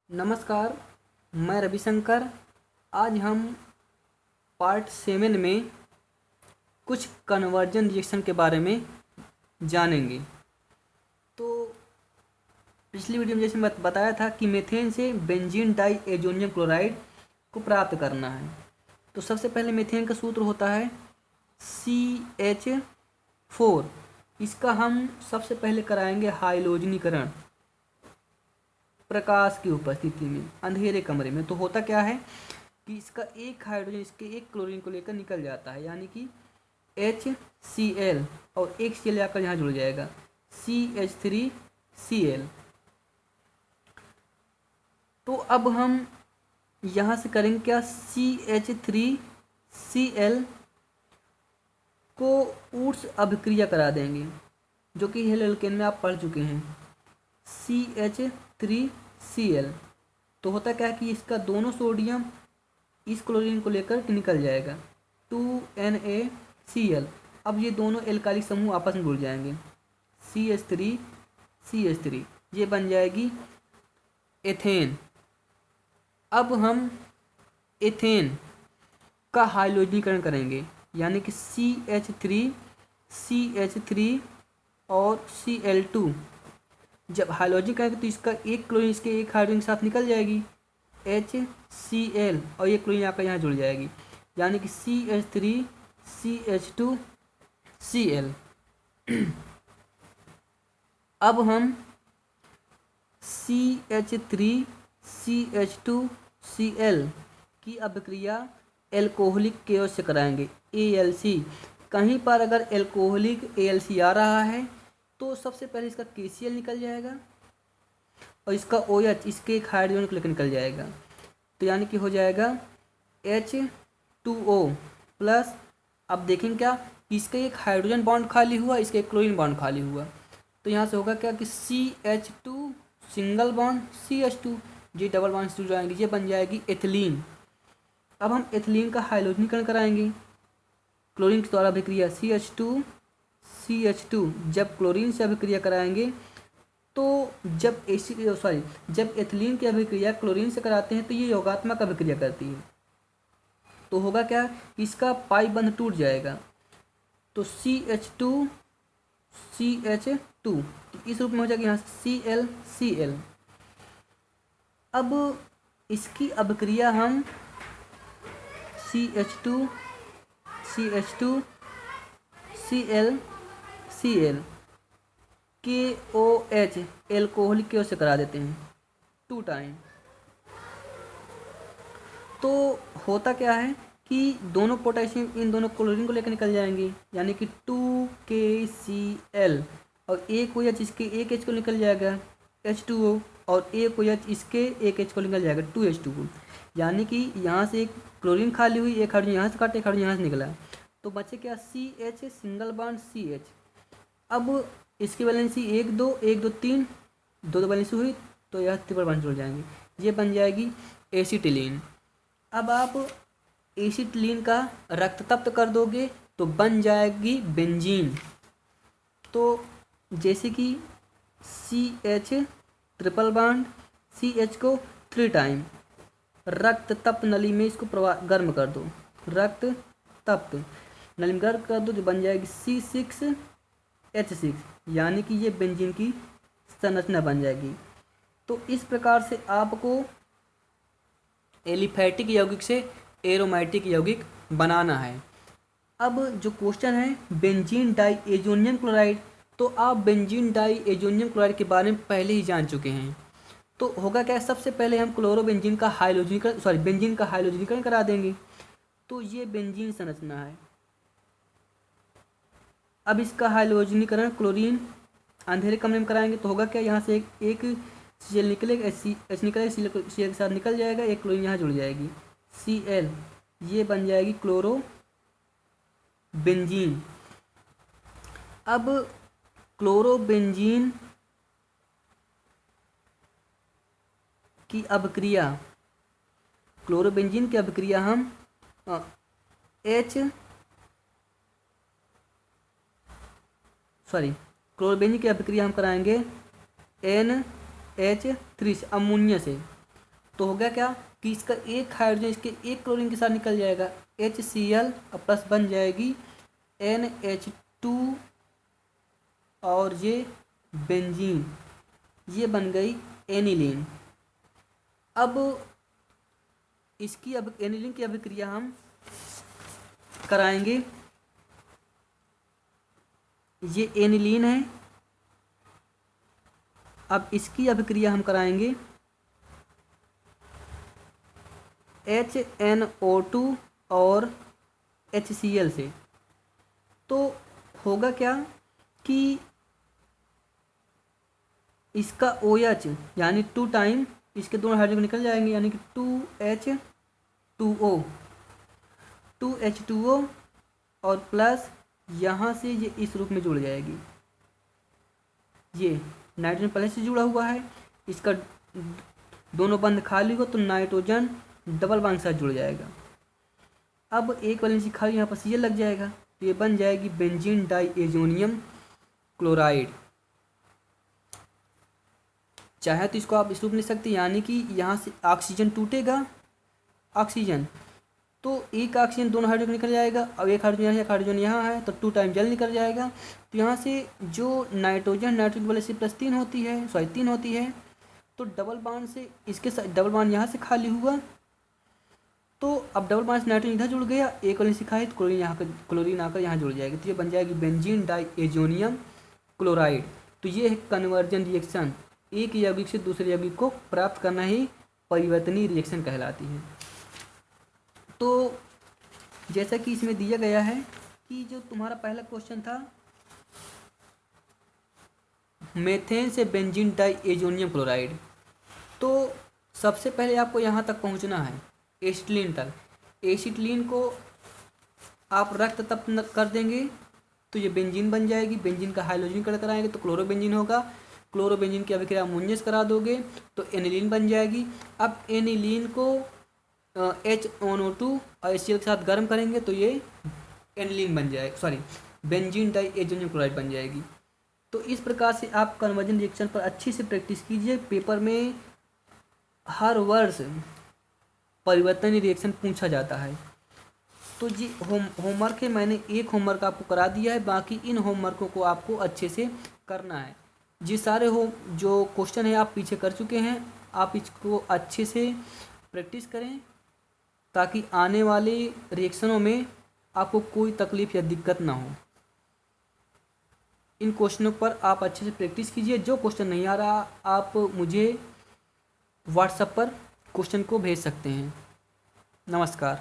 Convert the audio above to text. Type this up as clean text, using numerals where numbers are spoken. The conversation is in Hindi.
नमस्कार, मैं रविशंकर। आज हम पार्ट 7 में कुछ कन्वर्जन रिएक्शन के बारे में जानेंगे। तो पिछली वीडियो में जैसे मैं बताया था कि मीथेन से बेंजीन डाई एजोनियम क्लोराइड को प्राप्त करना है। तो सबसे पहले मीथेन का सूत्र होता है CH4। इसका हम सबसे पहले कराएंगे हाइलोजनीकरण प्रकाश की उपस्थिति में, अंधेरे कमरे में। तो होता क्या है कि इसका एक हाइड्रोजन इसके एक क्लोरीन को लेकर निकल जाता है, यानी कि HCl, और एक Cl आकर यहाँ जुड़ जाएगा CH3Cl। तो अब हम यहाँ से करेंगे क्या, CH3Cl को ऊर्स अभिक्रिया करा देंगे, जो कि हेलो एल्केन में आप पढ़ चुके हैं। CH3Cl तो होता क्या है कि इसका दोनों सोडियम इस क्लोरीन को लेकर निकल जाएगा 2NaCl। अब ये दोनों एल्काइलिक समूह आपस में जुड़ जाएंगे CH3 ये बन जाएगी एथेन। अब हम एथेन का हाइलोजनीकरण करेंगे, यानी कि CH3 और Cl2 जब हाइलोजन करेंगे तो इसका एक क्लोरीन इसके एक हाइड्रोजन के साथ निकल जाएगी HCl, और ये क्लोरीन आकर यहाँ जुड़ जाएगी, यानी कि CH3CH2Cl। अब हम CH3CH2Cl की अभिक्रिया एल्कोहलिक केओस से कराएंगे ALC। कहीं पर अगर एल्कोहलिक ALC आ रहा है तो सबसे पहले इसका KCl निकल जाएगा और इसका OH इसके एक हाइड्रोजन को लेकर निकल जाएगा। तो यानी कि हो जाएगा H2O प्लस। अब देखेंगे क्या, इसका एक हाइड्रोजन बॉन्ड खाली हुआ, इसका एक क्लोरीन बॉन्ड खाली हुआ। तो यहाँ से होगा क्या कि CH2 सिंगल बॉन्ड CH2, जी डबल बॉन्ड से जुड़ जाएंगे, ये बन जाएगी एथिलीन। अब हम एथिलीन का हाइलोजनीकरण कराएंगे क्लोरीन के द्वारा अभिक्रिया CH2 जब क्लोरीन से अभिक्रिया कराएंगे तो जब एथिलीन की अभिक्रिया क्लोरीन से कराते हैं तो ये योगात्मक अभिक्रिया करती है। तो होगा क्या, इसका पाई बंध टूट जाएगा, तो CH2 तो इस रूप में हो जाएगा यहाँ से ClCl। अब इसकी अभिक्रिया हम CH2 Cl KOH alcoholic chaos से करा देते हैं 2 टाइम। तो होता क्या है कि दोनों पोटेशियम इन दोनों क्लोरीन को लेकर निकल जाएंगे, यानी कि 2KCl, और एक OH इसके एक H को निकल जाएगा H2O, और एक OH इसके एक H को निकल जाएगा 2H2O। यानी कि यहाँ से एक क्लोरीन खाली हुई, एक हाइड्रोजन यहाँ से काटे, एक हाइड्रोजन यहाँ से निकला, तो बचे क्या CH सिंगल बॉन्ड CH। अब इसकी वैलेंसी 1 2 1 2 3 दो वैलेंसी हुई, तो यह ट्रिपल बॉन्ड जुड़ जाएंगे, ये बन जाएगी एसिटिलीन। अब आप एसिटिलीन का रक्त तप्त कर दोगे तो बन जाएगी बेंजीन। तो जैसे कि CH ट्रिपल बॉन्ड CH को 3 टाइम रक्त तप्त नली में इसको गर्म कर दो, रक्त तप्त नली में गर्म कर दो, जो बन जाएगी C6H6, यानी कि ये बेंजीन की संरचना बन जाएगी। तो इस प्रकार से आपको एलिफैटिक यौगिक से एरोमेटिक यौगिक बनाना है। अब जो क्वेश्चन है बेंजीन डाई एजोनियम क्लोराइड, तो आप बेंजीन डाई एजोनियम क्लोराइड के बारे में पहले ही जान चुके हैं। तो होगा क्या, सबसे पहले हम बेंजीन का हाइलोजनीकरण करा देंगे। तो ये बेंजीन संरचना है। अब इसका हाइलोजनीकरण क्लोरीन अंधेरे कमरे में कराएंगे, तो होगा क्या, यहाँ से एक Cl निकलेगा, H निकलेगा, Cl के साथ निकल जाएगा, एक क्लोरीन यहाँ जुड़ जाएगी Cl, ये बन जाएगी क्लोरो बेंजीन। अब क्लोरोबेंजीन की अभिक्रिया हम क्लोरोबेंजीन की अभिक्रिया हम कराएंगे NH3 से, अमोनिया से। तो हो गया क्या कि इसका एक हाइड्रोजन इसके एक क्लोरीन के साथ निकल जाएगा, HCl और प्लस बन जाएगी NH2 और ये बेंजीन, ये बन गई एनिलीन। अब इसकी अब एनिलीन की अभिक्रिया हम कराएंगे। ये एनिलीन है, अब इसकी अभिक्रिया हम कराएंगे HNO2 और HCl से। तो होगा क्या कि इसका OH यानी 2 टाइम इसके दोनों हाइड्रोजन निकल जाएंगे, यानी कि 2H2O और प्लस यहाँ से ये इस रूप में जुड़ जाएगी। ये नाइट्रोजन पहले से जुड़ा हुआ है, इसका दोनों बंद खाली हो तो नाइट्रोजन डबल बॉन्ड के साथ जुड़ जाएगा। अब एक वैलेंसी खाली यहाँ पर Cl लग जाएगा, तो ये बन जाएगी बेंजीन डाइएजोनियम क्लोराइड। चाहे तो इसको आप इस रूप में लिख सकते हैं, यानी कि यहाँ से ऑक्सीजन टूटेगा, ऑक्सीजन तो एक ऑक्सीजन दोनों हाइड्रोजन निकल जाएगा। अब एक हाइड्रोजन यहाँ है, एक हाइड्रोजन यहाँ है, तो 2 टाइम जल निकल जाएगा। तो यहाँ से जो नाइट्रोजन वैलेंसी +3 होती है, 3 होती है, तो डबल बॉन्ड से इसके साथ डबल बॉन्ड यहाँ से खाली हुआ, तो अब डबल बॉन्ड से नाइट्रोजन इधर जुड़ गया, एक वैलेंसी खाई तो क्लोरीन आकर यहाँ जुड़ जाएगी, तो ये बन जाएगी बेंजीन डाइएजोनियम क्लोराइड। तो ये है कन्वर्जन रिएक्शन, एक यौगिक से दूसरे यौगिक को प्राप्त करना ही परिवर्तनीय रिएक्शन कहलाती है। तो जैसा कि इसमें दिया गया है कि जो तुम्हारा पहला क्वेश्चन था मेथेन से बेंजीन डाइएजोनियम क्लोराइड, तो सबसे पहले आपको यहाँ तक पहुँचना है एसिटिलीन तक। एसिटिलीन को आप रक्त तप्त कर देंगे तो ये बेंजीन बन जाएगी, बेंजीन का हाइड्रोजनीकरण कराएंगे तो क्लोरोबेंजीन होगा, क्लोरोबेंजीन की अभिक्रिया अमोनियस करा दोगे तो एनिलीन बन जाएगी। अब एनिलीन को HNO2 और HCl के साथ गर्म करेंगे तो ये एनिलीन बन जाएगा, बेंजीन डाइएजोनियम क्लोराइड बन जाएगी। तो इस प्रकार से आप कन्वर्जन रिएक्शन पर अच्छी से प्रैक्टिस कीजिए। पेपर में हर वर्ष परिवर्तनीय रिएक्शन पूछा जाता है। तो जी होमवर्क है, मैंने एक होमवर्क आपको करा दिया है, बाकी इन होमवर्कों को आपको अच्छे से करना है। जी सारे जो क्वेश्चन है आप पीछे कर चुके हैं, आप इसको अच्छे से प्रैक्टिस करें ताकि आने वाले रिएक्शनों में आपको कोई तकलीफ़ या दिक्कत ना हो। इन क्वेश्चनों पर आप अच्छे से प्रैक्टिस कीजिए। जो क्वेश्चन नहीं आ रहा आप मुझे व्हाट्सएप पर क्वेश्चन को भेज सकते हैं। नमस्कार।